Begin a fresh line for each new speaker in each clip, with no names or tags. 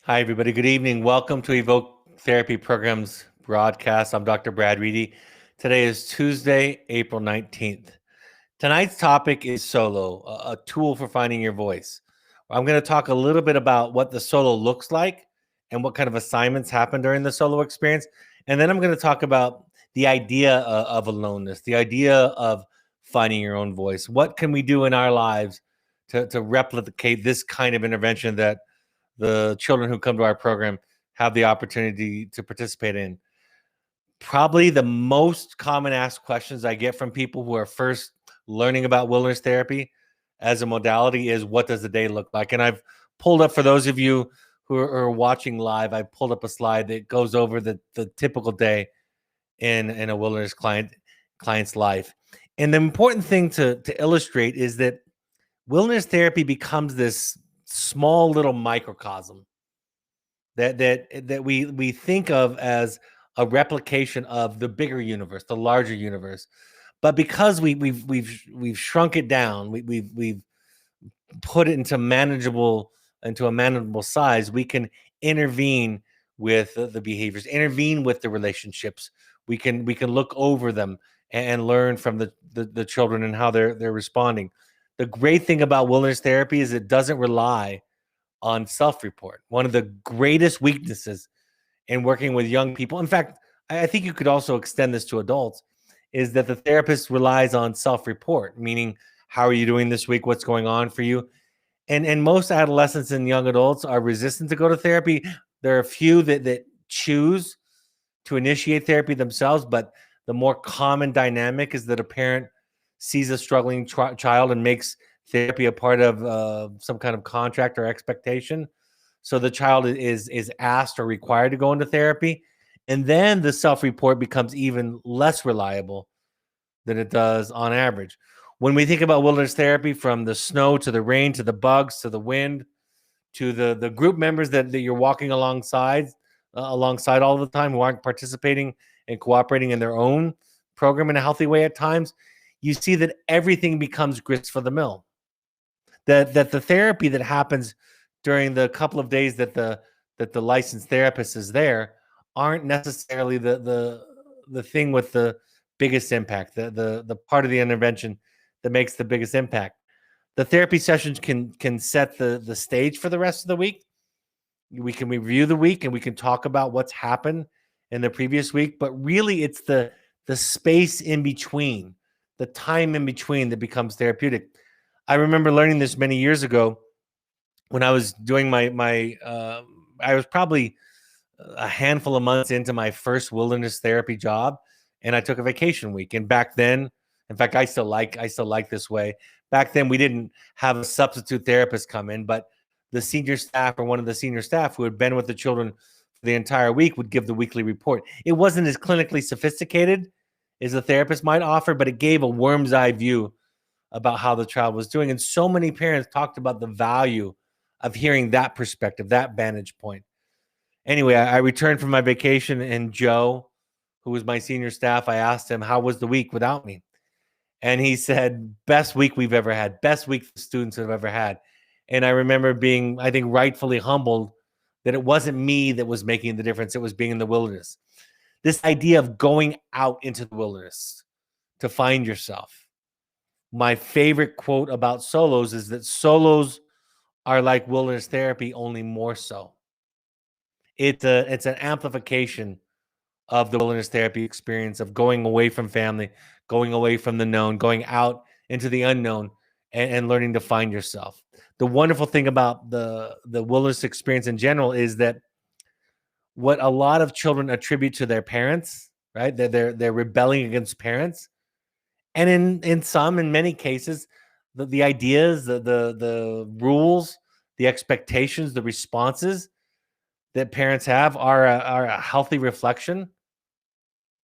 Hi, everybody. Good evening. Welcome to Evoke Therapy Program's broadcast. I'm Dr. Brad Reedy. Today is Tuesday, April 19th. Tonight's topic is solo, a tool for finding your voice. I'm going to talk a little bit about what the solo looks like and what kind of assignments happen during the solo experience. And then I'm going to talk about the idea of aloneness, the idea of finding your own voice. What can we do in our lives to replicate this kind of intervention that the children who come to our program have the opportunity to participate in? Probably the most common asked questions I get from people who are first learning about wilderness therapy as a modality is, what does the day look like? And I've pulled up, for those of you who are watching live, I pulled up a slide that goes over the typical day in a wilderness client's life. And the important thing to illustrate is that wilderness therapy becomes this small little microcosm that we think of as a replication of the bigger universe, the larger universe. But because we've shrunk it down, we've put it into a manageable size, we can intervene with the behaviors, intervene with the relationships. We can look over them and learn from the children and how they're responding. The great thing about wilderness therapy is it doesn't rely on self-report. One of the greatest weaknesses in working with young people, in fact, I think you could also extend this to adults, is that the therapist relies on self-report, meaning, how are you doing this week? What's going on for you? And most adolescents and young adults are resistant to go to therapy. There are a few that choose to initiate therapy themselves, but the more common dynamic is that a parent sees a struggling child and makes therapy a part of some kind of contract or expectation. So the child is asked or required to go into therapy. And then the self-report becomes even less reliable than it does on average. When we think about wilderness therapy, from the snow to the rain to the bugs to the wind to the group members that you're walking alongside all the time, who aren't participating and cooperating in their own program in a healthy way at times, you see that everything becomes grist for the mill. That the therapy that happens during the couple of days that the licensed therapist is there aren't necessarily the thing with the biggest impact, the part of the intervention that makes the biggest impact. The therapy sessions can set the stage for the rest of the week. We can review the week and we can talk about what's happened in the previous week, but really it's the space in between, the time in between, that becomes therapeutic. I remember learning this many years ago when I was doing I was probably a handful of months into my first wilderness therapy job, and I took a vacation week. And back then, in fact, I still like this way. Back then, we didn't have a substitute therapist come in, but the senior staff, or one of the senior staff who had been with the children for the entire week, would give the weekly report. It wasn't as clinically sophisticated as a therapist might offer, but it gave a worm's eye view about how the child was doing. And so many parents talked about the value of hearing that perspective, that vantage point. Anyway, I returned from my vacation, and Joe, who was my senior staff, I asked him, how was the week without me? And he said, best week we've ever had, best week the students have ever had. And I remember being, I think, rightfully humbled that it wasn't me that was making the difference. It was being in the wilderness. This idea of going out into the wilderness to find yourself. My favorite quote about solos is that solos are like wilderness therapy, only more so. It's an amplification of the wilderness therapy experience of going away from family, going away from the known, going out into the unknown, and learning to find yourself. The wonderful thing about the wilderness experience in general is that what a lot of children attribute to their parents, right? They're rebelling against parents. And in many cases, the ideas, the rules, the expectations, the responses that parents have are a healthy reflection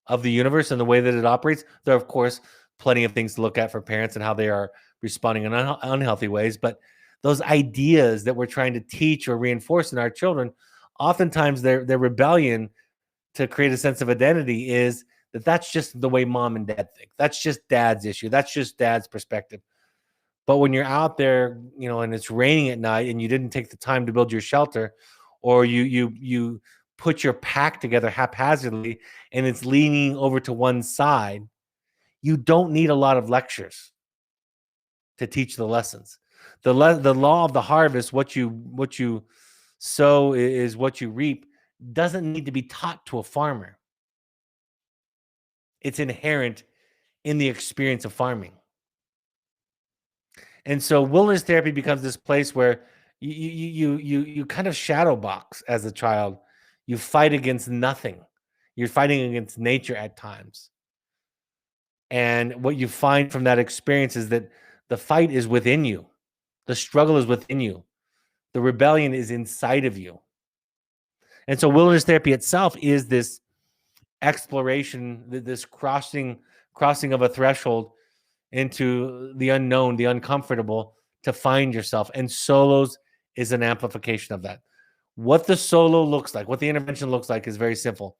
of the universe and the way that it operates. There are, of course, plenty of things to look at for parents and how they are responding in unhealthy ways. But those ideas that we're trying to teach or reinforce in our children, oftentimes their rebellion to create a sense of identity is that's just the way mom and dad think. That's just dad's issue. That's just dad's perspective. But when you're out there, and it's raining at night and you didn't take the time to build your shelter, or you put your pack together haphazardly and it's leaning over to one side, you don't need a lot of lectures to teach the lessons. The law of the harvest, what you sow is what you reap, doesn't need to be taught to a farmer. It's inherent in the experience of farming. And so wilderness therapy becomes this place where you kind of shadow box as a child. You fight against nothing. You're fighting against nature at times. And what you find from that experience is that the fight is within you. The struggle is within you. The rebellion is inside of you. And so wilderness therapy itself is this exploration, this crossing of a threshold into the unknown, the uncomfortable, to find yourself. And solos is an amplification of that. What the solo looks like, what the intervention looks like, is very simple.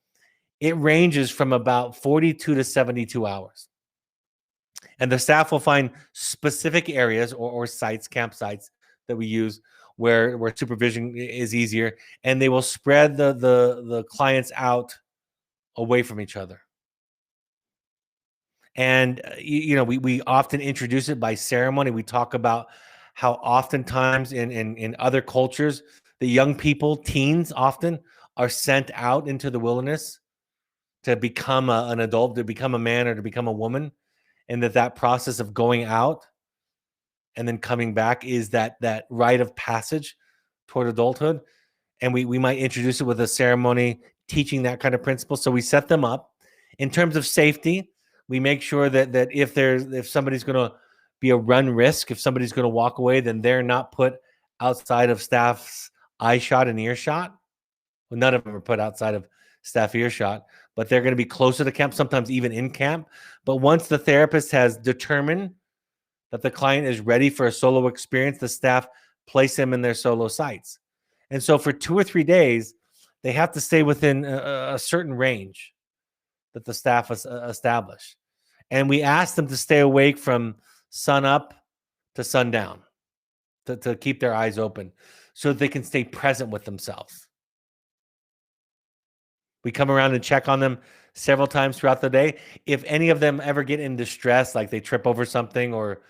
It ranges from about 42 to 72 hours. And the staff will find specific areas or sites, campsites that we use where supervision is easier, and they will spread the clients out away from each other. And we often introduce it by ceremony. We talk about how oftentimes in other cultures, the young people, teens often, are sent out into the wilderness to become an adult, to become a man or to become a woman, and that process of going out and then coming back is that rite of passage toward adulthood. And we might introduce it with a ceremony teaching that kind of principle. So we set them up in terms of safety. We make sure that if somebody's going to be a run risk, if somebody's going to walk away, then they're not put outside of staff's eye shot and earshot. Well, none of them are put outside of staff earshot, but they're going to be closer to camp, sometimes even in camp. But once the therapist has determined that the client is ready for a solo experience, the staff place them in their solo sites. And so for 2 or 3 days, they have to stay within a certain range that the staff has established. And we ask them to stay awake from sun up to sundown, to keep their eyes open so that they can stay present with themselves. We come around and check on them several times throughout the day. If any of them ever get in distress, like they trip over something or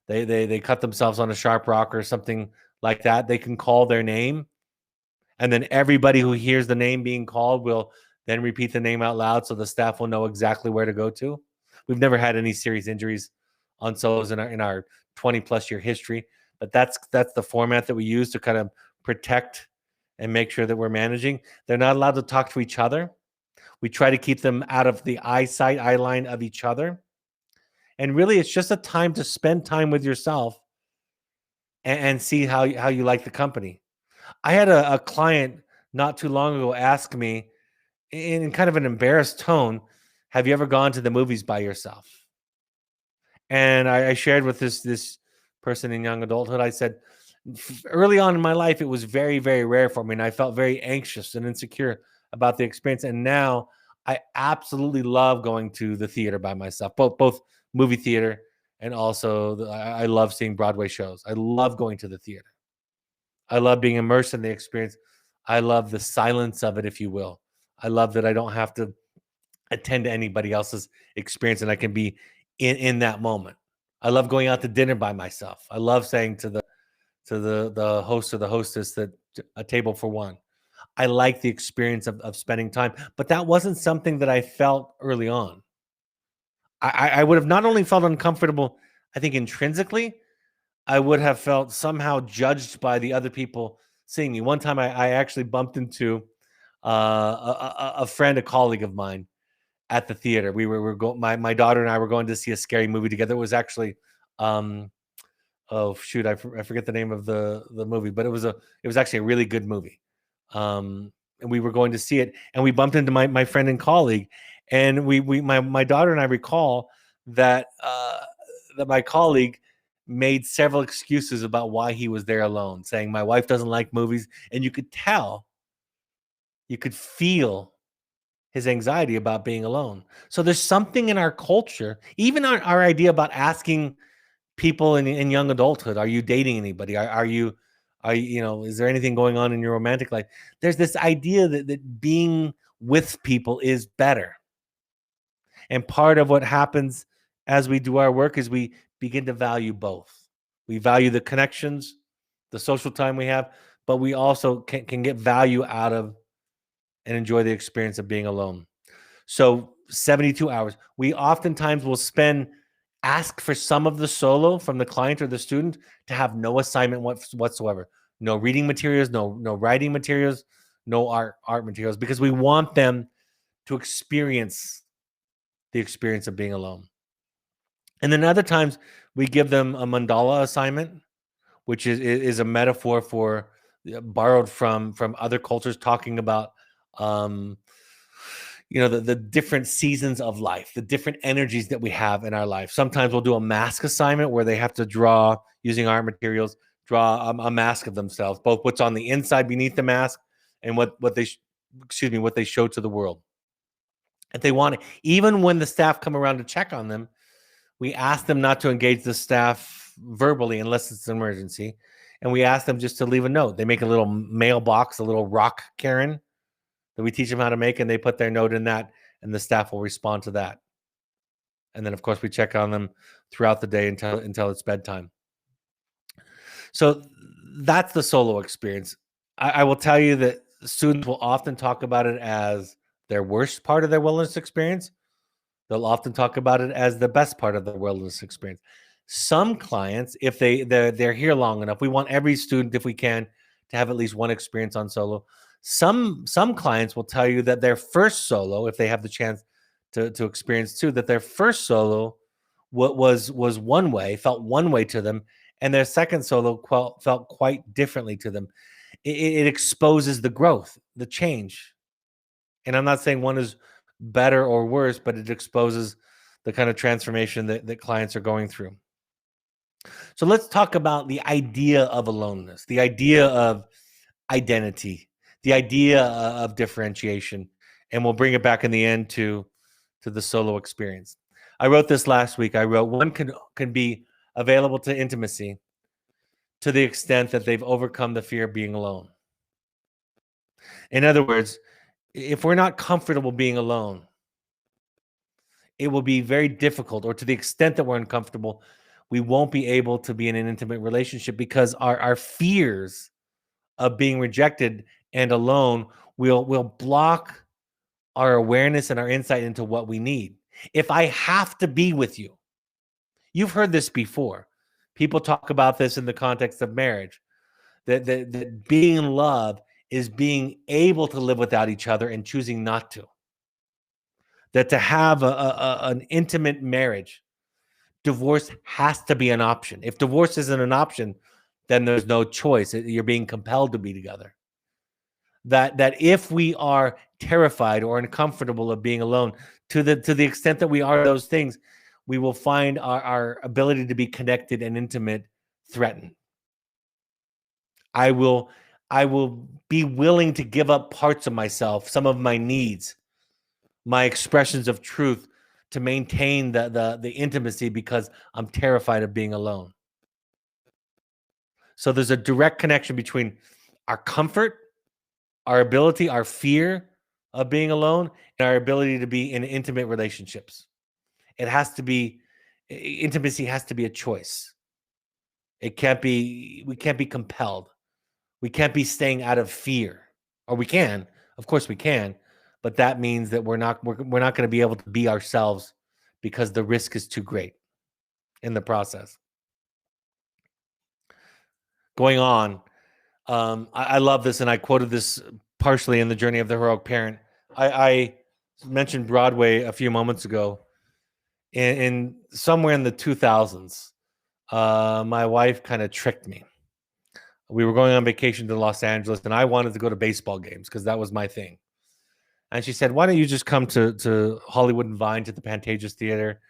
they cut themselves on a sharp rock or something like that, they can call their name. And then everybody who hears the name being called will then repeat the name out loud so the staff will know exactly where to go to. We've never had any serious injuries on solos in our 20-plus year history, but that's the format that we use to kind of protect and make sure that we're managing. They're not allowed to talk to each other. We try to keep them out of the eye line of each other. And really, it's just a time to spend time with yourself and see how you like the company. I had a client not too long ago ask me in kind of an embarrassed tone, have you ever gone to the movies by yourself? And I shared with this person in young adulthood, I said, early on in my life, it was very, very rare for me. And I felt very anxious and insecure about the experience. And now I absolutely love going to the theater by myself, both movie theater and also I love seeing Broadway shows. I love going to the theater. I love being immersed in the experience. I love the silence of it, if you will. I love that I don't have to attend to anybody else's experience and I can be in that moment. I love going out to dinner by myself. I love saying to the host or the hostess that a table for one. I like the experience of spending time, but that wasn't something that I felt early on. I would have not only felt uncomfortable, I think intrinsically, I would have felt somehow judged by the other people seeing me. One time I actually bumped into a friend, a colleague of mine at the theater. My daughter and I were going to see a scary movie together. It was actually, oh shoot, I forget the name of the movie, but it was actually a really good movie. And we were going to see it, and we bumped into my friend and colleague, and my daughter and I recall that that my colleague made several excuses about why he was there alone, saying my wife doesn't like movies, and you could feel his anxiety about being alone. So there's something in our culture, even our idea about asking people in young adulthood, are you dating anybody? Are you Is there anything going on in your romantic life? There's this idea that being with people is better. And part of what happens as we do our work is we begin to value both. We value the connections, the social time we have, but we also can get value out of and enjoy the experience of being alone. So 72 hours. We oftentimes will ask for some of the solo from the client or the student to have no assignment whatsoever. No reading materials, no writing materials, no art materials, because we want them to experience the experience of being alone. And then other times we give them a mandala assignment, which is a metaphor for borrowed from other cultures, talking about the different seasons of life, the different energies that we have in our life. Sometimes we'll do a mask assignment where they have to draw, using art materials, draw a mask of themselves, both what's on the inside beneath the mask and what they show to the world. If they want it, even when the staff come around to check on them, we ask them not to engage the staff verbally unless it's an emergency. And we ask them just to leave a note. They make a little mailbox, a little rock Karen that we teach them how to make, and they put their note in that, and the staff will respond to that. And then, of course, we check on them throughout the day until it's bedtime. So that's the solo experience. I will tell you that students will often talk about it as their worst part of their wellness experience. They'll often talk about it as the best part of their wellness experience. Some clients, if they're here long enough, we want every student, if we can, to have at least one experience on solo. Some clients will tell you that their first solo, if they have the chance to experience two, that their first solo was one way, felt one way to them, and their second solo felt quite differently to them. It exposes the growth, the change. And I'm not saying one is better or worse, but it exposes the kind of transformation that clients are going through. So let's talk about the idea of aloneness, the idea of identity, the idea of differentiation, and we'll bring it back in the end to the solo experience. I wrote this last week. I wrote, one can be available to intimacy to the extent that they've overcome the fear of being alone. In other words, if we're not comfortable being alone, it will be very difficult, or to the extent that we're uncomfortable, we won't be able to be in an intimate relationship, because our fears of being rejected and alone will block our awareness and our insight into what we need. If I have to be with you, you've heard this before. People talk about this in the context of marriage, that being in love is being able to live without each other and choosing not to. That to have an intimate marriage, divorce has to be an option. If divorce isn't an option, then there's no choice. You're being compelled to be together. That if we are terrified or uncomfortable of being alone, to the extent that we are those things, we will find our ability to be connected and intimate threatened. I will be willing to give up parts of myself, some of my needs, my expressions of truth, to maintain the intimacy, because I'm terrified of being alone. So there's a direct connection between our comfort, our ability, our fear of being alone, and our ability to be in intimate relationships. Intimacy has to be a choice. We can't be compelled. We can't be staying out of fear. Or we can, of course we can, but that means that we're not going to be able to be ourselves, because the risk is too great in the process. Going on, I love this, and I quoted this partially in The Journey of the Heroic Parent. I mentioned Broadway a few moments ago. In somewhere in the 2000s, my wife kind of tricked me. We were going on vacation to Los Angeles, and I wanted to go to baseball games because that was my thing. And she said, "Why don't you just come to Hollywood and Vine, to the Pantages Theater?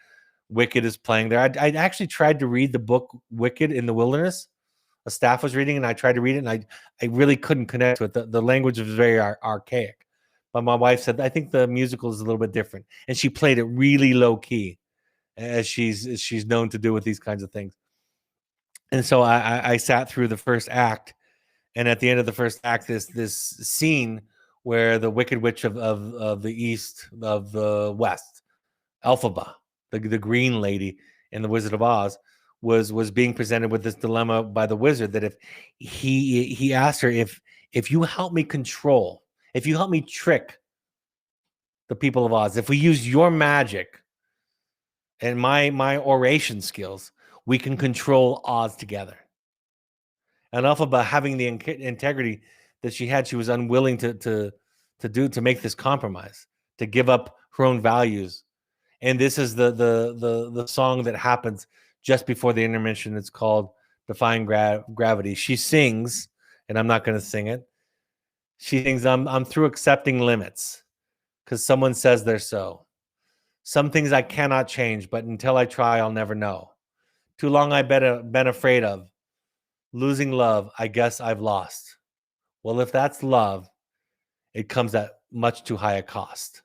Wicked is playing there." I actually tried to read the book Wicked in the wilderness. A staff was reading, and I tried to read it, and I really couldn't connect to it. The language was very archaic. But my wife said, "I think the musical is a little bit different," and she played it really low key, as she's known to do with these kinds of things. And so I sat through the first act, And at the end of the first act, this scene where the Wicked Witch of the East, of the West, Elphaba, the green lady in the Wizard of Oz, was being presented with this dilemma by the wizard, that if he asked her, if you help me control, if you help me trick the people of Oz, if we use your magic and my oration skills, we can control Oz together. And Elphaba, having the integrity that she had, she was unwilling to make this compromise, to give up her own values. And this is the song that happens just before the intermission. It's called Defying Gravity. She sings, and I'm not going to sing it. She sings, I'm through accepting limits because someone says they're so. Some things I cannot change, but until I try, I'll never know. Too long I've been afraid of. Losing love, I guess I've lost. Well, if that's love, it comes at much too high a cost.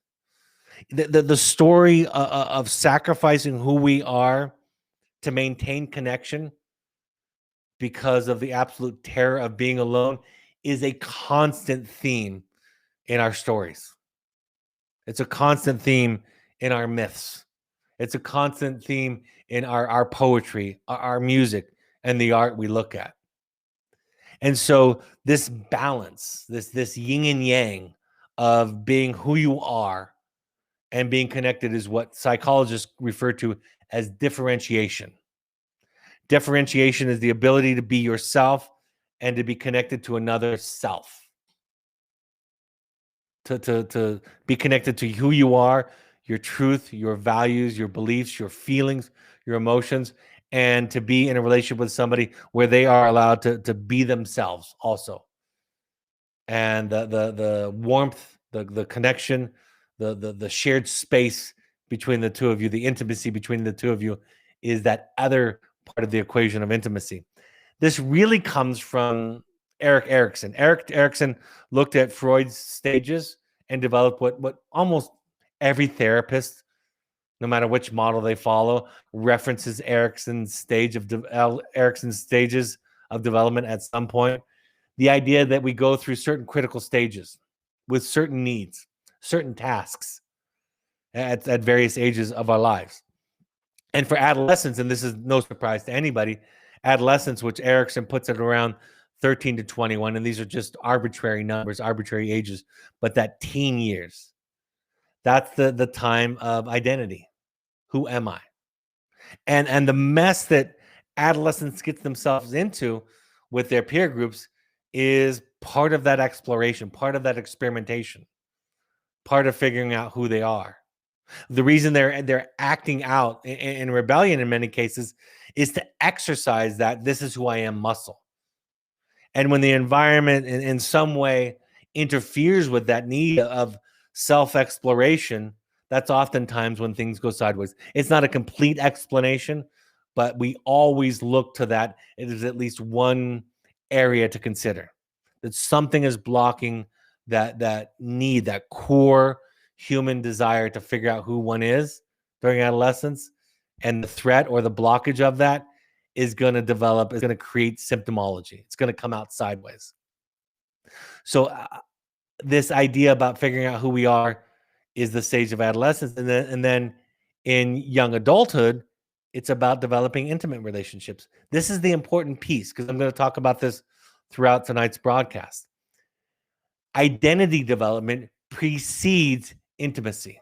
The story of sacrificing who we are to maintain connection because of the absolute terror of being alone is a constant theme in our stories. It's a constant theme in our myths. It's a constant theme in our poetry, our music, and the art we look at. And so this balance, this yin and yang of being who you are and being connected is what psychologists refer to as differentiation. Differentiation is the ability to be yourself and to be connected to another self. To be connected to who you are, your truth, your values, your beliefs, your feelings, your emotions, and to be in a relationship with somebody where they are allowed to be themselves also. And the warmth, the connection, the shared space between the two of you, the intimacy between the two of you is that other part of the equation of intimacy. This really comes from Erik Erikson. Erik Erikson looked at Freud's stages and developed what almost every therapist, no matter which model they follow, references Erikson's stages of development at some point. The idea that we go through certain critical stages with certain needs, certain tasks at various ages of our lives. And for adolescents, and this is no surprise to anybody, adolescence, which Erikson puts at around 13 to 21, and these are just arbitrary numbers, arbitrary ages, but that teen years, that's the time of identity. Who am I? And the mess that adolescents get themselves into with their peer groups is part of that exploration, part of that experimentation, part of figuring out who they are. The reason they're acting out in rebellion in many cases is to exercise that this is who I am muscle. And when the environment in some way interferes with that need of self-exploration, that's oftentimes when things go sideways. It's not a complete explanation, but we always look to that. It is at least one area to consider, that something is blocking that need, that core human desire to figure out who one is during adolescence. And the threat or the blockage of that is going to develop, is going to create symptomology. It's going to come out sideways. So this idea about figuring out who we are is the stage of adolescence. And then in young adulthood, it's about developing intimate relationships. This is the important piece, because I'm going to talk about this throughout tonight's broadcast. Identity development precedes intimacy.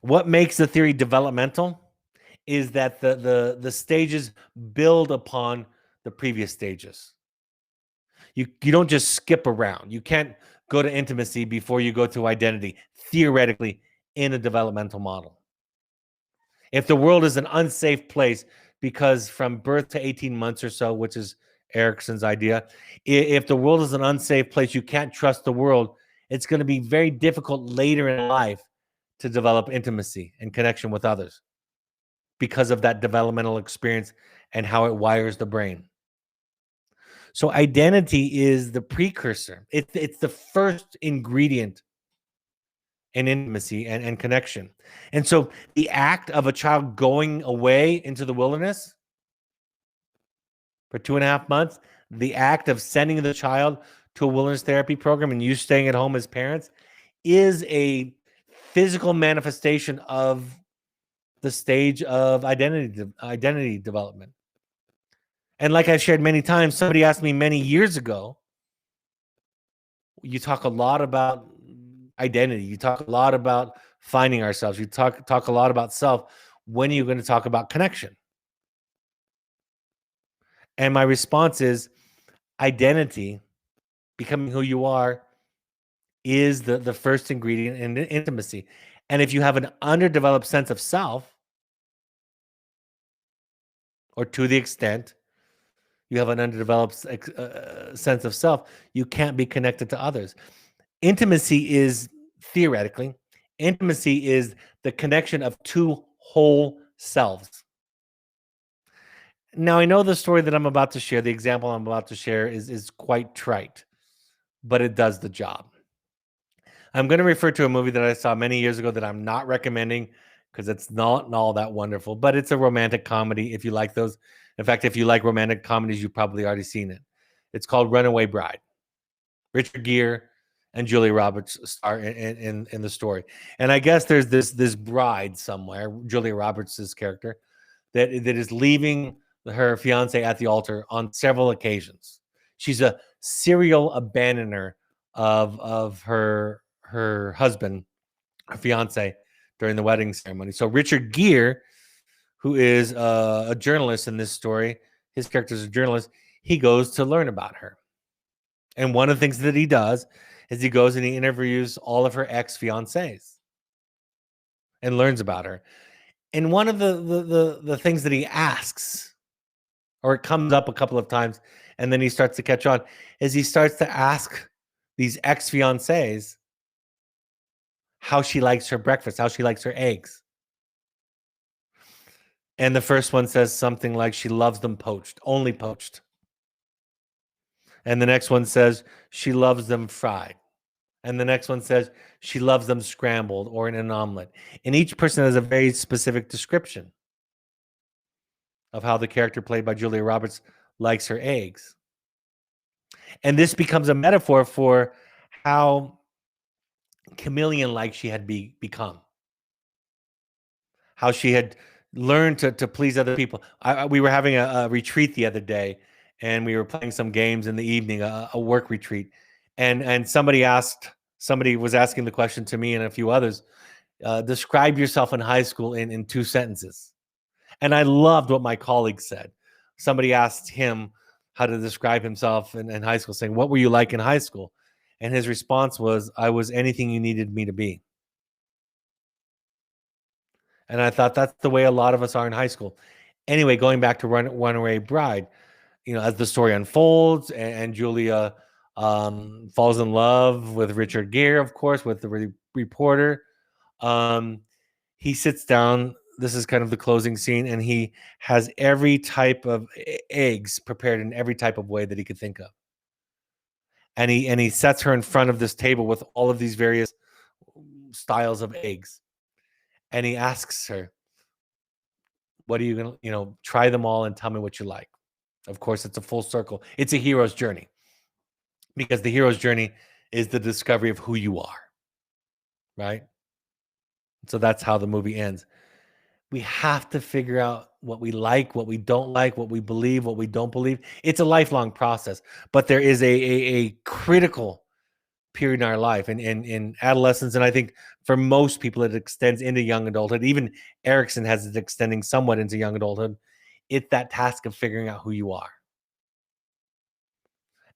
What makes the theory developmental is that the stages build upon the previous stages. You don't just skip around. You can't go to intimacy before you go to identity, theoretically, in a developmental model. If the world is an unsafe place, because from birth to 18 months or so, which is Erikson's idea, if the world is an unsafe place, you can't trust the world, it's going to be very difficult later in life to develop intimacy and connection with others because of that developmental experience and how it wires the brain. So identity is the precursor. It's the first ingredient in intimacy and connection. And so the act of a child going away into the wilderness for 2.5 months, the act of sending the child to a wilderness therapy program and you staying at home as parents is a physical manifestation of the stage of identity development. And like I've shared many times, somebody asked me many years ago, you talk a lot about identity, you talk a lot about finding ourselves, you talk a lot about self. When are you going to talk about connection? And my response is identity, becoming who you are, is the first ingredient in intimacy. And if you have an underdeveloped sense of self, or to the extent you have an underdeveloped sense of self, you can't be connected to others. Intimacy is, theoretically, intimacy is the connection of two whole selves. Now, I know the story that I'm about to share, the example I'm about to share is quite trite, but it does the job. I'm going to refer to a movie that I saw many years ago that I'm not recommending because it's not all that wonderful, but it's a romantic comedy if you like those. In fact, if you like romantic comedies, you've probably already seen it. It's called Runaway Bride. Richard Gere and Julia Roberts star in the story. And I guess there's this bride somewhere, Julia Roberts' character, that is leaving her fiance at the altar on several occasions. She's a serial abandoner of her husband, her fiance, during the wedding ceremony. So Richard Gere, who is a journalist in this story, his character is a journalist, he goes to learn about her. And one of the things that he does is he goes and he interviews all of her ex-fiancés and learns about her. And one of the things that he asks, or it comes up a couple of times, and then he starts to catch on, is he starts to ask these ex-fiancés how she likes her breakfast, how she likes her eggs. And the first one says something like she loves them poached, only poached. And the next one says she loves them fried. And the next one says she loves them scrambled or in an omelet. And each person has a very specific description of how the character played by Julia Roberts likes her eggs. And this becomes a metaphor for how chameleon-like she had become. How she had learned to please other people. We were having a retreat the other day, and we were playing some games in the evening, a work retreat. And somebody was asking the question to me and a few others, describe yourself in high school in 2 sentences. And I loved what my colleague said. Somebody asked him how to describe himself in high school, saying, what were you like in high school? And his response was, I was anything you needed me to be. And I thought that's the way a lot of us are in high school. Anyway, going back to Runaway Bride, as the story unfolds and Julia falls in love with Richard Gere, of course, with the reporter, he sits down. This is kind of the closing scene, and he has every type of eggs prepared in every type of way that he could think of. And he sets her in front of this table with all of these various styles of eggs. And he asks her, what are you going to, try them all and tell me what you like. Of course, it's a full circle. It's a hero's journey, because the hero's journey is the discovery of who you are, right? So that's how the movie ends. We have to figure out what we like, what we don't like, what we believe, what we don't believe. It's a lifelong process, but there is a critical period in our life and in adolescence. And I think for most people, it extends into young adulthood. Even Erickson has it extending somewhat into young adulthood. It's that task of figuring out who you are.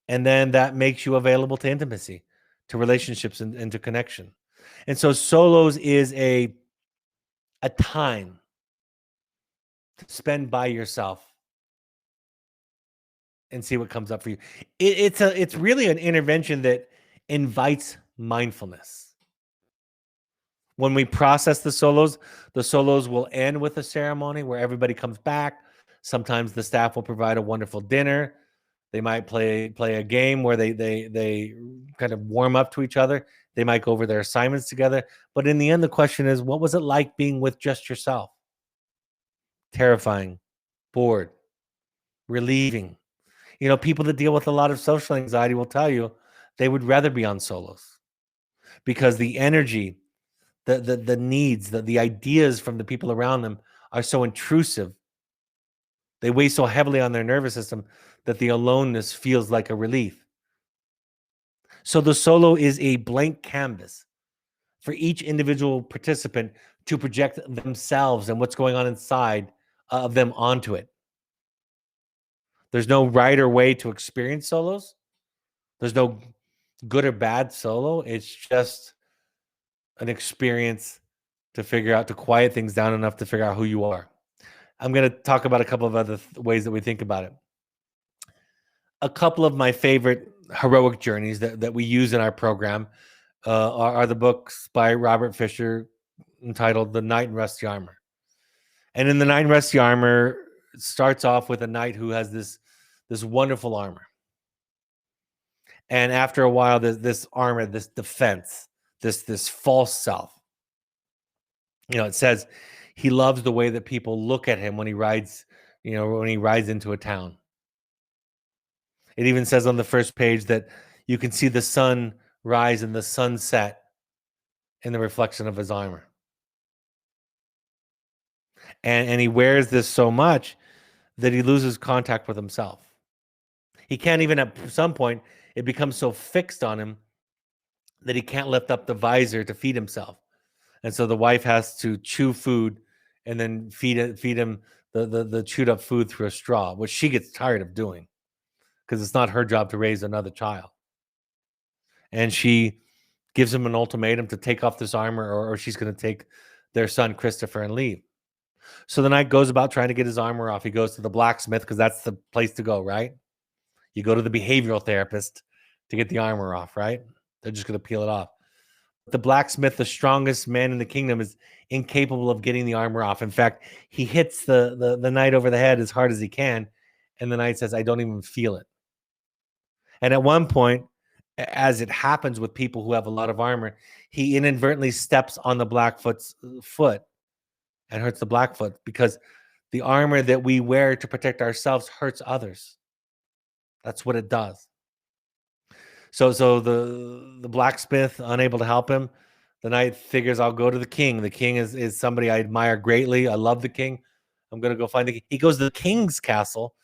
And then that makes you available to intimacy, to relationships, and to connection. And so solos is a time to spend by yourself and see what comes up for you. It's really an intervention that invites mindfulness. When we process the solos will end with a ceremony where everybody comes back. Sometimes the staff will provide a wonderful dinner. They might play a game where they kind of warm up to each other. They might go over their assignments together. But in the end, the question is, what was it like being with just yourself? Terrifying, bored, relieving. People that deal with a lot of social anxiety will tell you they would rather be on solos because the energy, the needs, the ideas from the people around them are so intrusive. They weigh so heavily on their nervous system that the aloneness feels like a relief. So the solo is a blank canvas for each individual participant to project themselves and what's going on inside of them onto it. There's no right or way to experience solos. There's no good or bad solo. It's just an experience to figure out, to quiet things down enough to figure out who you are. I'm going to talk about a couple of other ways that we think about it. A couple of my favorite heroic journeys that we use in our program are the books by Robert Fisher entitled The Knight in Rusty Armor. And in The Knight in Rusty Armor, it starts off with a knight who has this wonderful armor. And after a while, this armor, this defense, this false self. It says he loves the way that people look at him when he rides, when he rides into a town. It even says on the first page that you can see the sun rise and the sunset in the reflection of his armor. And he wears this so much that he loses contact with himself. He can't even, at some point, it becomes so fixed on him that he can't lift up the visor to feed himself. And so the wife has to chew food and then feed him the chewed up food through a straw, which she gets tired of doing because it's not her job to raise another child. And she gives him an ultimatum to take off this armor or she's going to take their son Christopher and leave. So the knight goes about trying to get his armor off. He goes to the blacksmith because that's the place to go, right? You go to the behavioral therapist to get the armor off, right? They're just going to peel it off. The blacksmith, the strongest man in the kingdom, is incapable of getting the armor off. In fact, he hits the knight over the head as hard as he can, and the knight says, "I don't even feel it." And at one point, as it happens with people who have a lot of armor, he inadvertently steps on the Blackfoot's foot and hurts the Blackfoot because the armor that we wear to protect ourselves hurts others. That's what it does. So the blacksmith, unable to help him, the knight figures, I'll go to the king. The king is somebody I admire greatly. I love the king. I'm going to go find the king. He goes to the king's castle,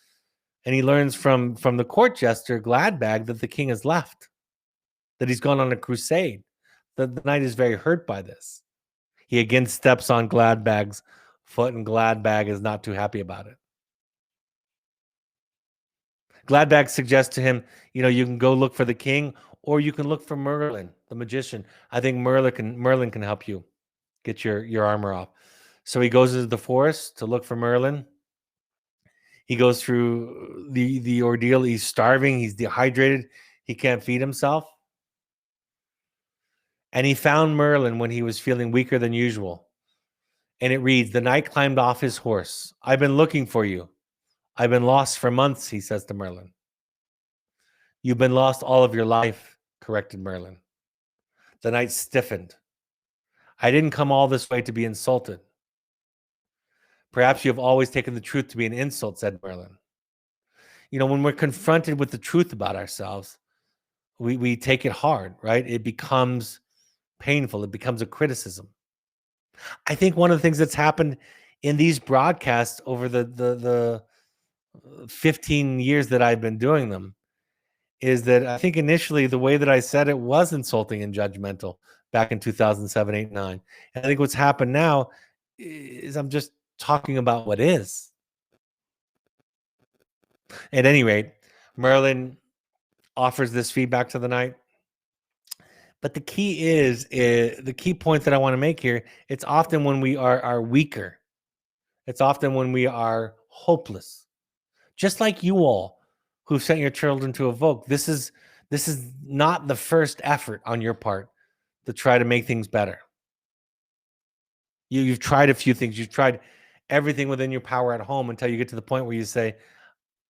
and he learns from the court jester, Gladbag, that the king has left, that he's gone on a crusade. The knight is very hurt by this. He again steps on Gladbag's foot, and Gladbag is not too happy about it. Gladbag suggests to him, you can go look for the king, or you can look for Merlin, the magician. I think Merlin can help you get your armor off. So he goes into the forest to look for Merlin. He goes through the ordeal. He's starving. He's dehydrated. He can't feed himself. And he found Merlin when he was feeling weaker than usual. And it reads, the knight climbed off his horse. I've been looking for you. I've been lost for months, he says to Merlin. You've been lost all of your life, corrected Merlin. The knight stiffened. I didn't come all this way to be insulted. Perhaps you have always taken the truth to be an insult, said Merlin. When we're confronted with the truth about ourselves, we take it hard, right? It becomes painful. It becomes a criticism. I think one of the things that's happened in these broadcasts over the 15 years that I've been doing them is that I think initially the way that I said it was insulting and judgmental back in 2007, 8, 9. And I think what's happened now is I'm just talking about what is. At any rate, Merlin offers this feedback to the knight. But the key is the key point that I want to make here. It's often when we are weaker. It's often when we are hopeless. Just like you all who've sent your children to Evoke. This is not the first effort on your part to try to make things better. You've tried a few things. You've tried everything within your power at home until you get to the point where you say,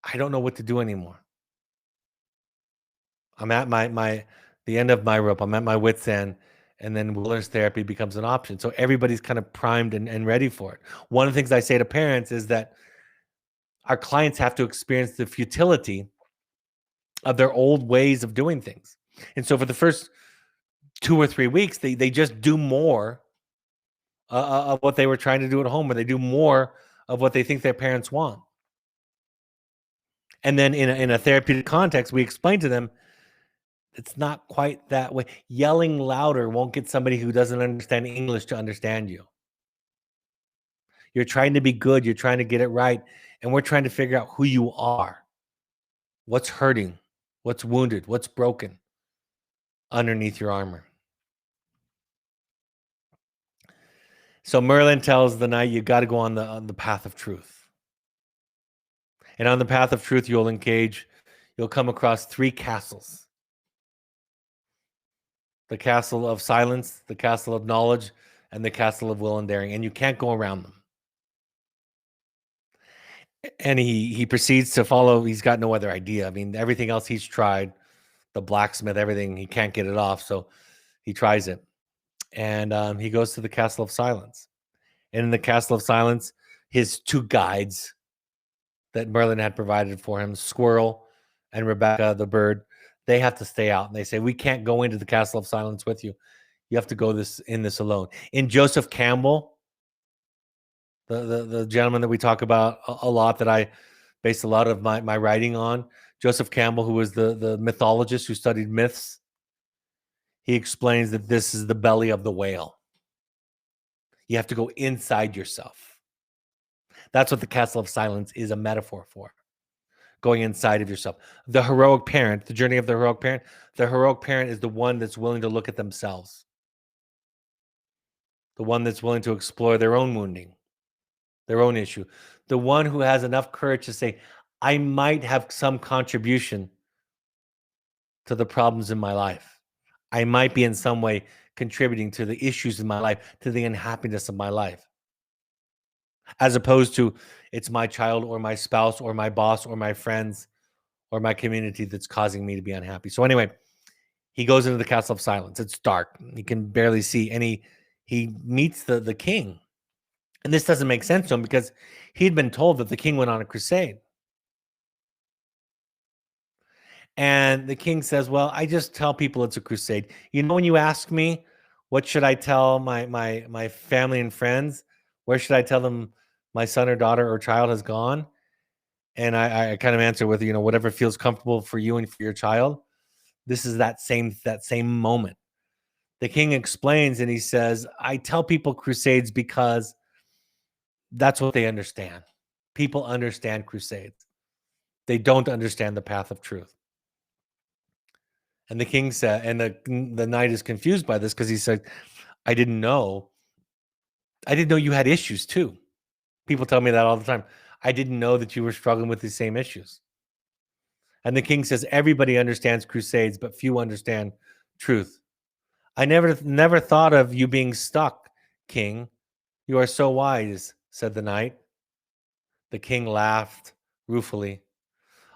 I don't know what to do anymore. I'm at the end of my rope. I'm at my wit's end. And then wilderness therapy becomes an option. So everybody's kind of primed and ready for it. One of the things I say to parents is that our clients have to experience the futility of their old ways of doing things. And so for the first 2 or 3 weeks, they just do more of what they were trying to do at home, or they do more of what they think their parents want. And then in a therapeutic context, we explain to them it's not quite that way. Yelling louder won't get somebody who doesn't understand English to understand you. You're trying to be good. You're trying to get it right. And we're trying to figure out who you are. What's hurting? What's wounded? What's broken underneath your armor? So Merlin tells the knight, you got to go on the path of truth. And on the path of truth, you'll come across 3 castles. The castle of silence, the castle of knowledge, and the castle of will and daring. And you can't go around them. And he proceeds to follow. He's got no other idea. I mean, everything else he's tried, the blacksmith, everything, he can't get it off. So he tries it. And he goes to the castle of silence. And in the castle of silence, his 2 guides that Merlin had provided for him, Squirrel and Rebecca the bird, they have to stay out. And they say, we can't go into the castle of silence with you. You have to go in this alone. In Joseph Campbell, the gentleman that we talk about a lot, that I based a lot of my writing on, Joseph Campbell, who was the mythologist who studied myths, he explains that this is the belly of the whale. You have to go inside yourself. That's what the castle of silence is a metaphor for. Going inside of yourself. The heroic parent, the journey of the heroic parent is the one that's willing to look at themselves. The one that's willing to explore their own wounding, their own issue. The one who has enough courage to say, I might have some contribution to the problems in my life. I might be in some way contributing to the issues in my life, to the unhappiness of my life. As opposed to, it's my child or my spouse or my boss or my friends or my community that's causing me to be unhappy. So anyway, he goes into the castle of silence. It's dark. He can barely see. And he meets the king. And this doesn't make sense to him because he'd been told that the king went on a crusade. And the king says, well, I just tell people it's a crusade. You know, when you ask me, what should I tell my family and friends? Where should I tell them my son or daughter or child has gone? And I kind of answer with, whatever feels comfortable for you and for your child. This is that same moment. The king explains and he says, I tell people crusades because that's what they understand. People understand crusades. They don't understand the path of truth. And the king said, and the knight is confused by this because he said, I didn't know you had issues too. People tell me that all the time. I didn't know that you were struggling with the same issues. And the king says, everybody understands crusades, but few understand truth. I never thought of you being stuck, king. You are so wise, said the knight. The king laughed ruefully.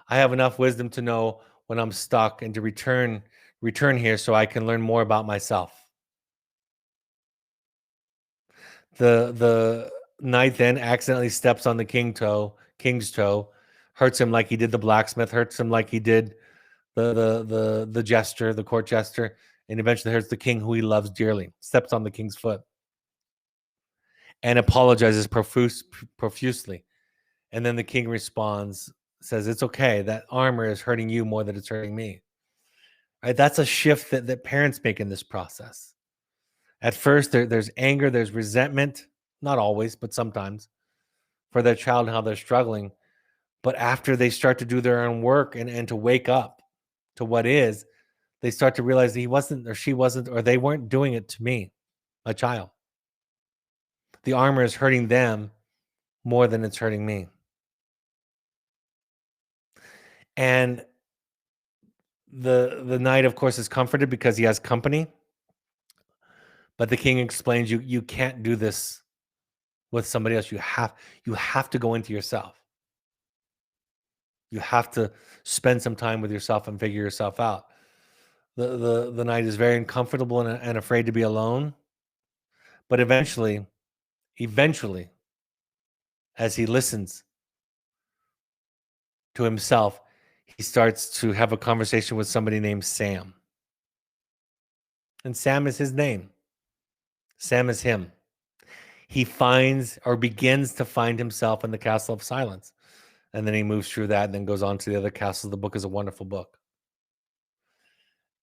I have enough wisdom to know when I'm stuck and to return here so I can learn more about myself. The knight then accidentally steps on the king's toe, hurts him like he did the blacksmith, hurts him like he did the jester, the court jester, and eventually hurts the king who he loves dearly, steps on the king's foot, and apologizes profusely. And then the king responds, says, it's okay. That armor is hurting you more than it's hurting me. Right? That's a shift that parents make in this process. At first, there's anger, there's resentment, not always, but sometimes, for their child and how they're struggling. But after they start to do their own work and to wake up to what is, they start to realize he wasn't or she wasn't or they weren't doing it to me, a child. The armor is hurting them more than it's hurting me. And the knight, of course, is comforted because he has company. But the king explains you can't do this with somebody else. You have to go into yourself. You have to spend some time with yourself and figure yourself out. The knight is very uncomfortable and afraid to be alone. But eventually, as he listens to himself, he starts to have a conversation with somebody named Sam. And Sam is his name. Sam is him. He finds or begins to find himself in the Castle of Silence. And then he moves through that and then goes on to the other castles. The book is a wonderful book.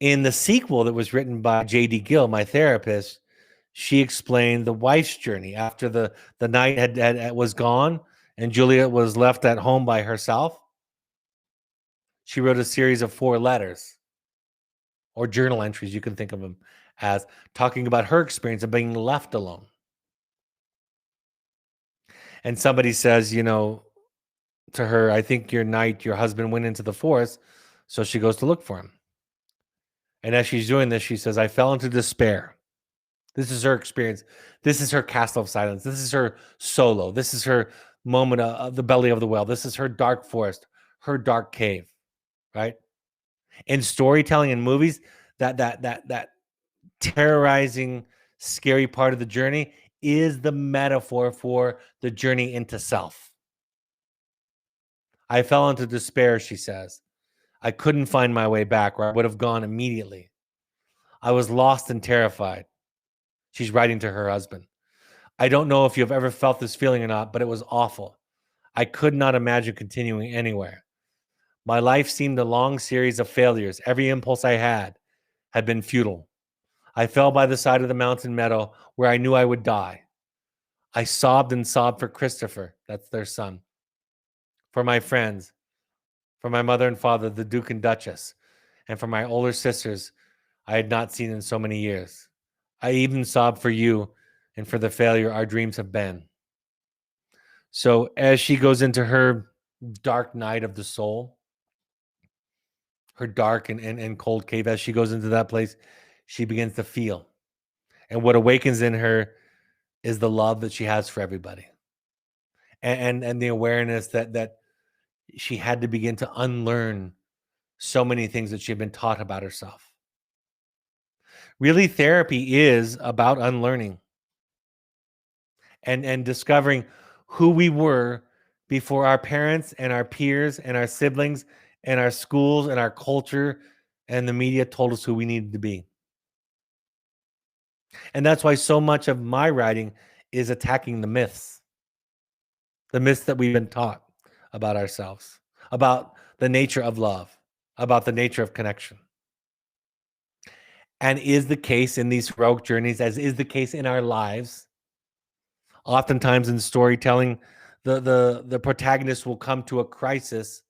In the sequel that was written by J.D. Gill, my therapist, she explained the wife's journey after the knight was gone and Juliet was left at home by herself. She wrote a series of 4 letters or journal entries, you can think of them as, talking about her experience of being left alone. And somebody says, to her, I think your husband went into the forest. So she goes to look for him. And as she's doing this, she says, I fell into despair. This is her experience. This is her castle of silence. This is her solo. This is her moment of the belly of the whale. This is her dark forest, her dark cave, right? In storytelling and movies, that terrorizing, scary part of the journey is the metaphor for the journey into self. I fell into despair, she says. I couldn't find my way back, or I would have gone immediately. I was lost and terrified. She's writing to her husband. I don't know if you've ever felt this feeling or not, but it was awful. I could not imagine continuing anywhere. My life seemed a long series of failures. Every impulse I had been futile. I fell by the side of the mountain meadow where I knew I would die. I sobbed and sobbed for Christopher, that's their son, for my friends, for my mother and father, the Duke and Duchess, and for my older sisters I had not seen in so many years. I even sobbed for you and for the failure our dreams have been. So as she goes into her dark night of the soul, her dark and cold cave, as she goes into that place, she begins to feel. And what awakens in her is the love that she has for everybody. And the awareness that she had to begin to unlearn so many things that she had been taught about herself. Really, therapy is about unlearning and discovering who we were before our parents and our peers and our siblings and our schools and our culture and the media told us who we needed to be. And that's why so much of my writing is attacking the myths that we've been taught about ourselves, about the nature of love, about the nature of connection. And is the case in these heroic journeys, as is the case in our lives. Oftentimes in storytelling, the protagonist will come to a crisis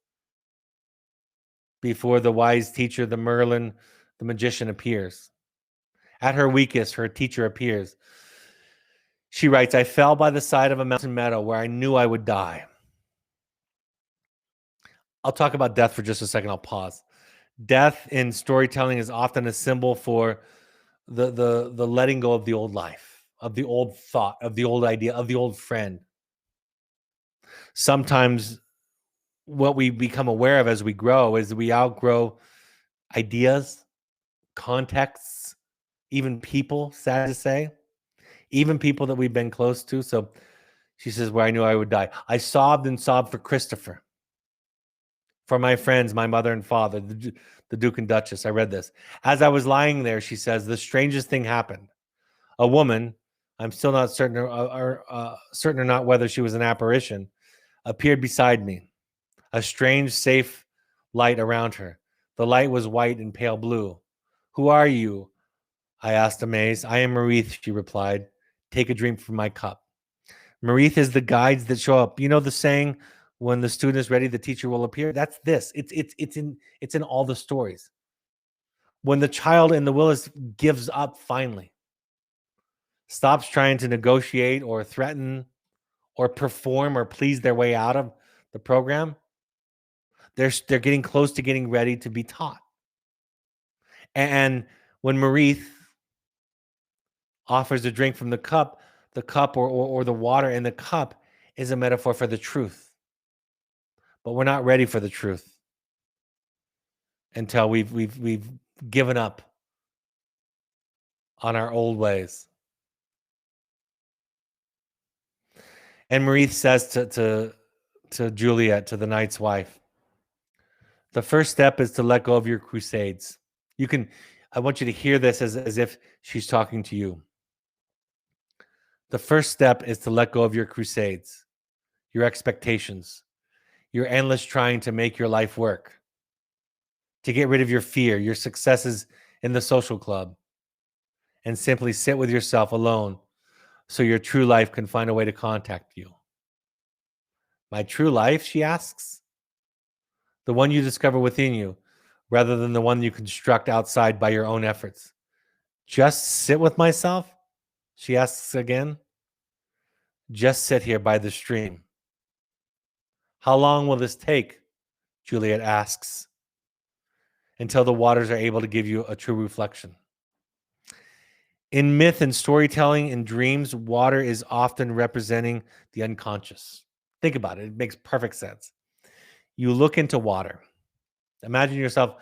before the wise teacher, the Merlin, the magician appears. At her weakest, her teacher appears. She writes, I fell by the side of a mountain meadow where I knew I would die. I'll talk about death for just a second. I'll pause. Death in storytelling is often a symbol for the letting go of the old life, of the old thought, of the old idea, of the old friend. Sometimes what we become aware of as we grow is we outgrow ideas, contexts, even people, sad to say, even people that we've been close to. So she says, where I knew I would die. I sobbed and sobbed for Christopher, for my friends, my mother and father, the Duke and Duchess. I read this. As I was lying there, she says, the strangest thing happened. A woman, I'm still not certain or not whether she was an apparition, appeared beside me. A strange, safe light around her. The light was white and pale blue. Who are you? I asked, amazed. I am Marith, she replied. Take a drink from my cup. Marith is the guides that show up. You know the saying, when the student is ready, the teacher will appear? That's this. It's in all the stories. When the child in the Willis gives up finally, stops trying to negotiate or threaten or perform or please their way out of the program, they're getting close to getting ready to be taught. And when Marith offers a drink from the cup or the water in the cup is a metaphor for the truth. But we're not ready for the truth until we've given up on our old ways. And Marith says to Juliet, to the knight's wife, The first step is to let go of your crusades. I want you to hear this as if she's talking to you. The first step is to let go of your crusades, your expectations, your endless trying to make your life work, to get rid of your fear, your successes in the social club, and simply sit with yourself alone so your true life can find a way to contact you. My true life, she asks? The one you discover within you, rather than the one you construct outside by your own efforts. Just sit with myself? She asks again. Just sit here by the stream. How long will this take? Juliet asks. Until the waters are able to give you a true reflection. In myth and storytelling and dreams, water is often representing the unconscious. Think about it. It makes perfect sense. You look into water. Imagine yourself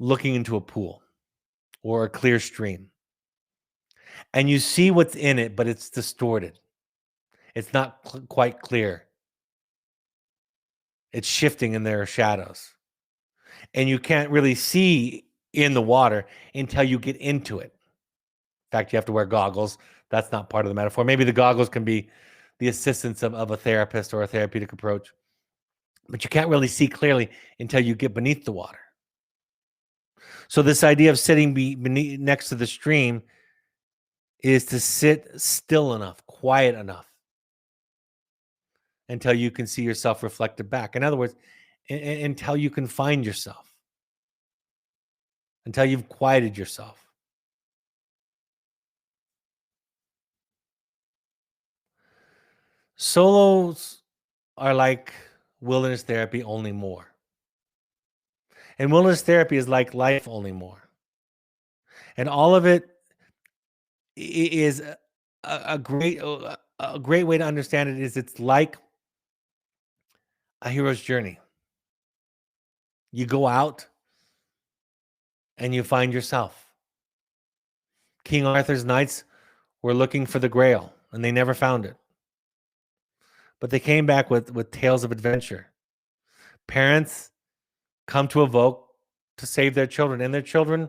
looking into a pool or a clear stream. And you see what's in it, but it's distorted. It's not quite clear. It's shifting and there are shadows. And you can't really see in the water until you get into it. In fact, you have to wear goggles. That's not part of the metaphor. Maybe the goggles can be the assistance of a therapist or a therapeutic approach. But you can't really see clearly until you get beneath the water. So this idea of sitting beneath, next to the stream is to sit still enough, quiet enough, until you can see yourself reflected back. In other words, until you can find yourself, until you've quieted yourself. Solos are like wilderness therapy, only more. And wilderness therapy is like life, only more. And all of it is a great way to understand it is it's like a hero's journey. You go out and you find yourself. King Arthur's knights were looking for the Grail and they never found it. But they came back with tales of adventure. Parents come to Evoke to save their children, and their children,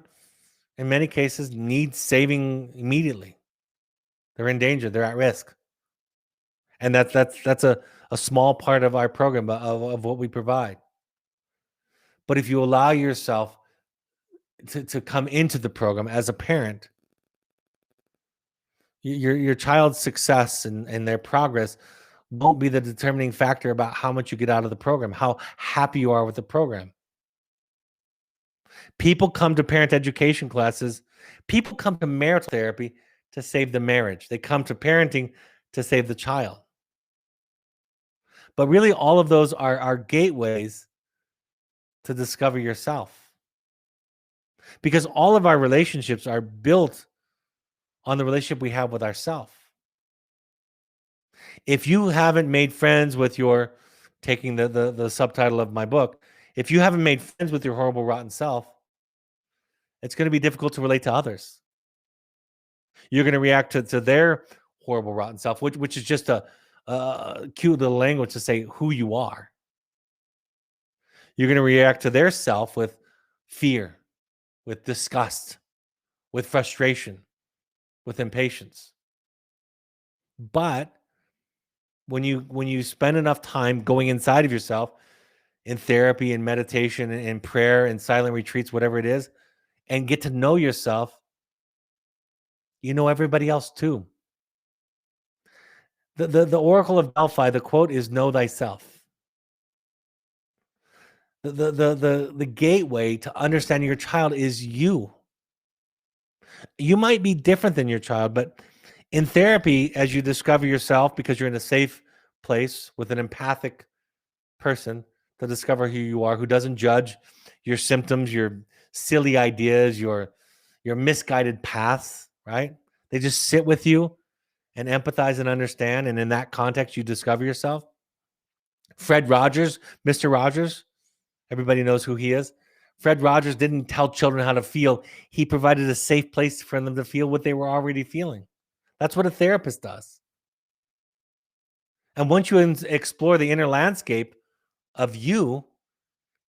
in many cases, need saving immediately. They're in danger. They're at risk. And that's a small part of our program, of what we provide. But if you allow yourself to come into the program as a parent, your child's success and their progress won't be the determining factor about how much you get out of the program, how happy you are with the program. People come to parent education classes. People come to marital therapy to save the marriage. They come to parenting to save the child. But really, all of those are gateways to discover yourself. Because all of our relationships are built on the relationship we have with ourselves. If you haven't made friends with your, taking the subtitle of my book, if you haven't made friends with your horrible, rotten self, it's going to be difficult to relate to others. You're going to react to their horrible, rotten self, which is just a cute little language to say who you are. You're going to react to their self with fear, with disgust, with frustration, with impatience. But when you spend enough time going inside of yourself in therapy and meditation and prayer and silent retreats, whatever it is, and get to know yourself, you know everybody else too. The Oracle of Delphi, the quote is "Know thyself." The gateway to understanding your child is you. You might be different than your child, but in therapy, as you discover yourself, because you're in a safe place with an empathic person to discover who you are, who doesn't judge your symptoms, your silly ideas, your misguided paths, right? They just sit with you and empathize and understand. And in that context, you discover yourself. Fred Rogers, Mr. Rogers, everybody knows who he is. Fred Rogers didn't tell children how to feel. He provided a safe place for them to feel what they were already feeling. That's what a therapist does. And once you explore the inner landscape of you,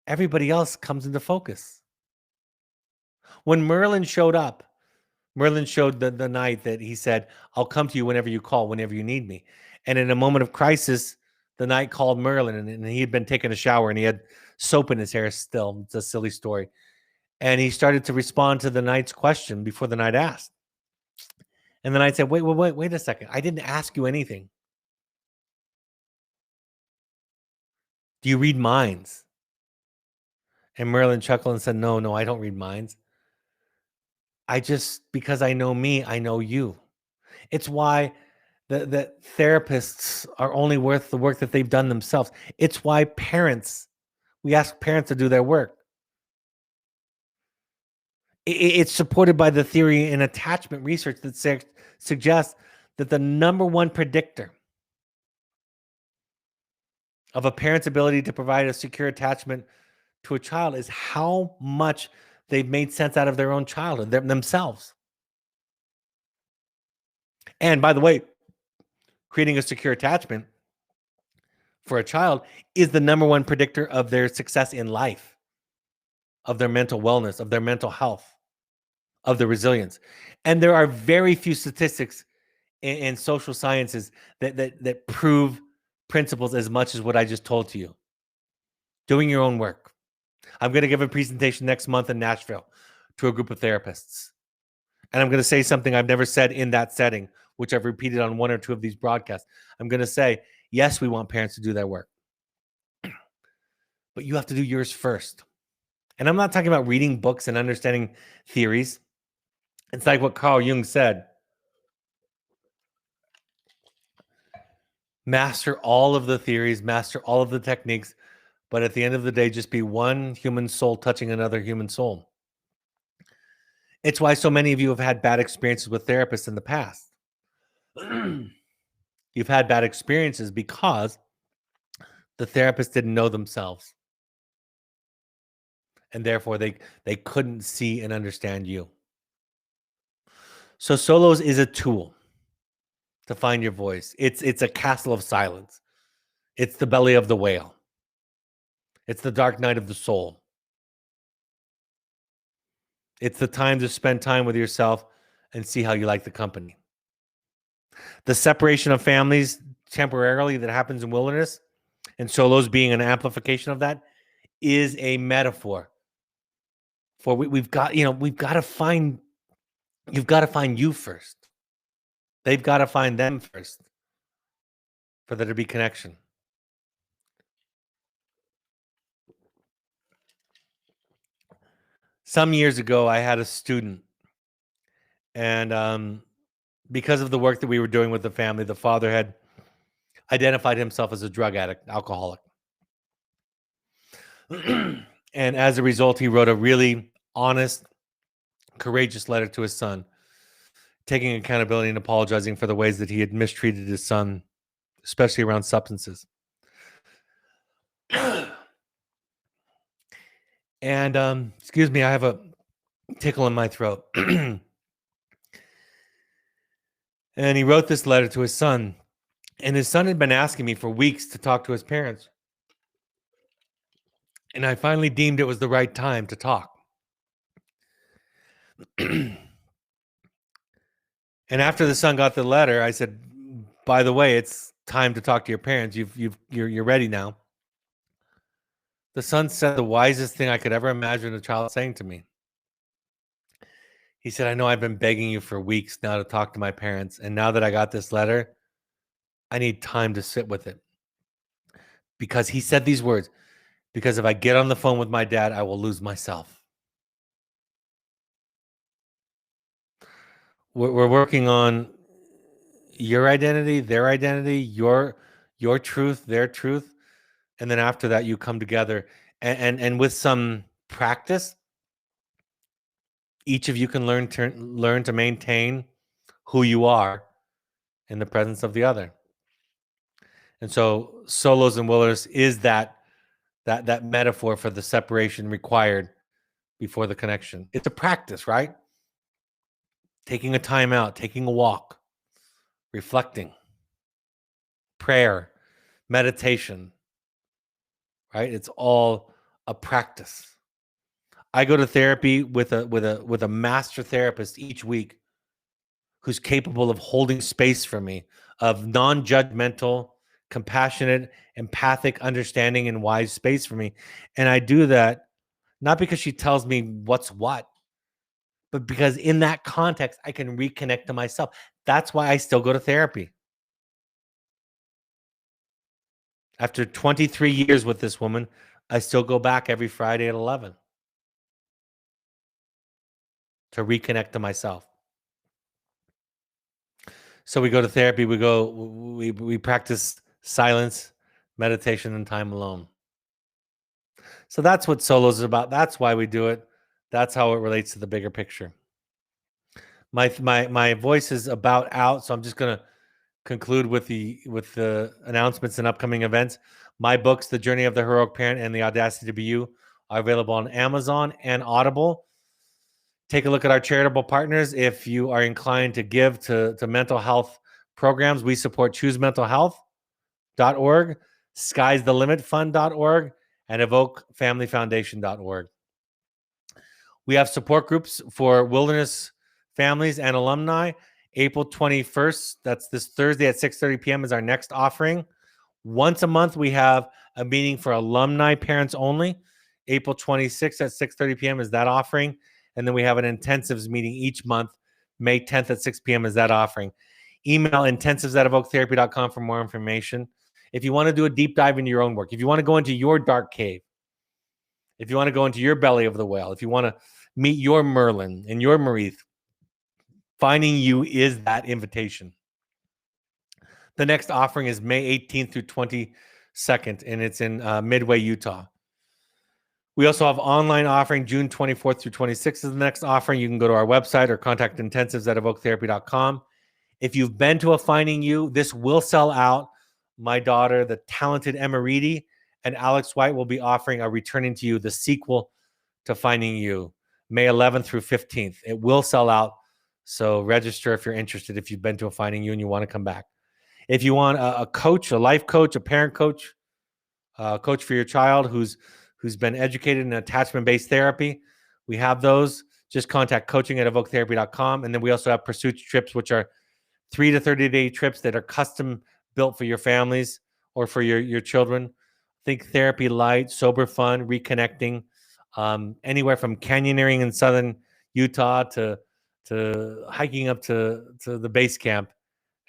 everybody else comes into focus. When Merlin showed up, Merlin showed the knight that he said, I'll come to you whenever you call, whenever you need me. And in a moment of crisis, the knight called Merlin, and he had been taking a shower and he had soap in his hair still. It's a silly story. And he started to respond to the knight's question before the knight asked. And the knight said, wait a second. I didn't ask you anything. Do you read minds? And Merlin chuckled and said, no, I don't read minds. Because I know me, I know you. It's why the therapists are only worth the work that they've done themselves. It's why we ask parents to do their work. It's supported by the theory in attachment research that suggests that the number one predictor of a parent's ability to provide a secure attachment to a child is how much they've made sense out of their own childhood, themselves. And by the way, creating a secure attachment for a child is the number one predictor of their success in life, of their mental wellness, of their mental health, of their resilience. And there are very few statistics in social sciences that prove principles as much as what I just told to you. Doing your own work. I'm going to give a presentation next month in Nashville to a group of therapists. And I'm going to say something I've never said in that setting, which I've repeated on one or two of these broadcasts. I'm going to say, yes, we want parents to do their work, but you have to do yours first. And I'm not talking about reading books and understanding theories. It's like what Carl Jung said. Master all of the theories, master all of the techniques, but at the end of the day, just be one human soul touching another human soul. It's why so many of you have had bad experiences with therapists in the past. You've had bad experiences because the therapist didn't know themselves. And therefore, they couldn't see and understand you. So solos is a tool to find your voice. It's a castle of silence. It's the belly of the whale. It's the dark night of the soul. It's the time to spend time with yourself and see how you like the company. The separation of families temporarily that happens in wilderness, and solos being an amplification of that, is a metaphor for we've got to find, you've got to find you first. They've got to find them first for there to be connection. Some years ago, I had a student, and because of the work that we were doing with the family, the father had identified himself as a drug addict, alcoholic. And as a result, he wrote a really honest, courageous letter to his son, taking accountability and apologizing for the ways that he had mistreated his son, especially around substances. And excuse me, I have a tickle in my throat. And he wrote this letter to his son. And his son had been asking me for weeks to talk to his parents. And I finally deemed it was the right time to talk. And after the son got the letter, I said, by the way, it's time to talk to your parents. You're ready now. The son said the wisest thing I could ever imagine a child saying to me. He said, I know I've been begging you for weeks now to talk to my parents. And now that I got this letter, I need time to sit with it. Because he said these words, because if I get on the phone with my dad, I will lose myself. We're working on your identity, their identity, your truth, their truth. And then after that, you come together. And with some practice, each of you can learn to maintain who you are in the presence of the other. And so solos and wilderness is that metaphor for the separation required before the connection. It's a practice, right? Taking a time out, taking a walk, reflecting, prayer, meditation, right? It's all a practice. I go to therapy with a master therapist each week who's capable of holding space for me, of non-judgmental, compassionate, empathic, understanding, and wise space for me. And I do that not because she tells me what's what, but because in that context, I can reconnect to myself. That's why I still go to therapy. After 23 years with this woman, I still go back every Friday at 11 to reconnect to myself. So we go to therapy, we practice silence, meditation, and time alone. So that's what solos is about. That's why we do it. That's how it relates to the bigger picture. My voice is about out, so I'm just gonna conclude with the announcements and upcoming events. My books, The Journey of the Heroic Parent and The Audacity to Be You, are available on Amazon and Audible. Take a look at our charitable partners. If you are inclined to give to mental health programs, we support ChooseMentalHealth.org, Sky'sTheLimitFund.org, and EvokeFamilyFoundation.org. We have support groups for wilderness families and alumni. April 21st, that's this Thursday at 6:30 p.m. is our next offering. Once a month, we have a meeting for alumni parents only. April 26th at 6:30 p.m. is that offering. And then we have an intensives meeting each month. May 10th at 6 p.m. is that offering. Email intensives@evoketherapy.com for more information. If you want to do a deep dive into your own work, if you want to go into your dark cave, if you want to go into your belly of the whale, if you want to meet your Merlin and your Marith, finding you is that invitation. The next offering is May 18th through 22nd, and it's in Midway, Utah. We also have online offering June 24th through 26th is the next offering. You can go to our website or contact intensives@evoketherapy.com. If you've been to a Finding You, this will sell out. My daughter, the talented Emma Reedy, and Alex White will be offering a Returning to You, the sequel to Finding You, May 11th through 15th. It will sell out, so register if you're interested, if you've been to a Finding You and you want to come back. If you want a coach, a life coach, a parent coach, a coach for your child who's been educated in attachment-based therapy, we have those. Just contact coaching@evoketherapy.com. And then we also have pursuit trips, which are 3 to 30-day trips that are custom built for your families or for your children. Think therapy light, sober fun, reconnecting, anywhere from canyoneering in southern Utah to hiking up to the base camp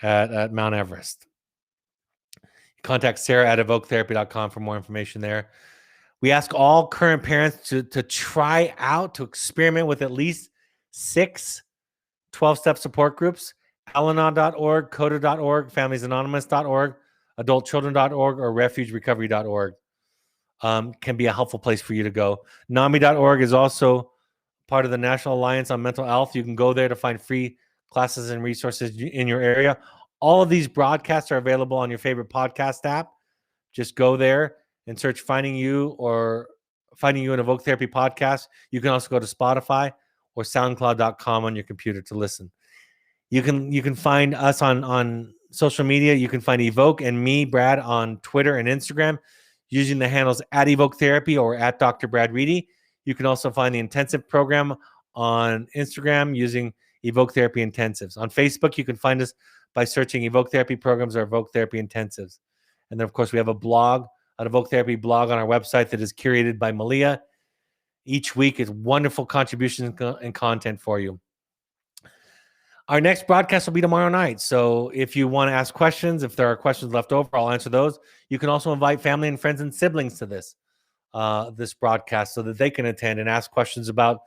at Mount Everest. Contact Sarah at evoketherapy.com for more information there. We ask all current parents to try out, to experiment with at least 6 12-step support groups: Al-Anon.org, CODA.org, FamiliesAnonymous.org, AdultChildren.org, or RefugeRecovery.org. Can be a helpful place for you to go. NAMI.org is also part of the National Alliance on Mental Health. You can go there to find free classes and resources in your area. All of these broadcasts are available on your favorite podcast app. Just go there and search Finding You or Finding You in Evoke Therapy Podcast. You can also go to Spotify or SoundCloud.com on your computer to listen. You can find us on social media. You can find Evoke and me, Brad, on Twitter and Instagram using the handles @Evoke Therapy or @Dr. Brad Reedy. You can also find the intensive program on Instagram using Evoke Therapy Intensives. On Facebook, you can find us by searching Evoke Therapy Programs or Evoke Therapy Intensives. And then, of course, we have a blog, an Evoke Therapy blog on our website that is curated by Malia. Each week is wonderful contributions and content for you. Our next broadcast will be tomorrow night. So if you want to ask questions, if there are questions left over, I'll answer those. You can also invite family and friends and siblings to this broadcast so that they can attend and ask questions about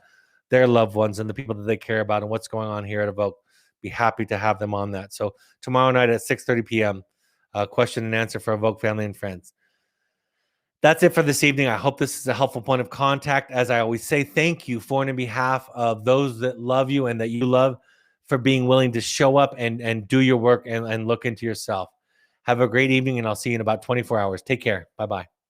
their loved ones and the people that they care about and what's going on here at Evoke. Be happy to have them on that. So tomorrow night at 6:30 p.m., question and answer for Evoke family and friends. That's it for this evening. I hope this is a helpful point of contact. As I always say, thank you for and on behalf of those that love you and that you love for being willing to show up and do your work and look into yourself. Have a great evening, and I'll see you in about 24 hours. Take care. Bye-bye.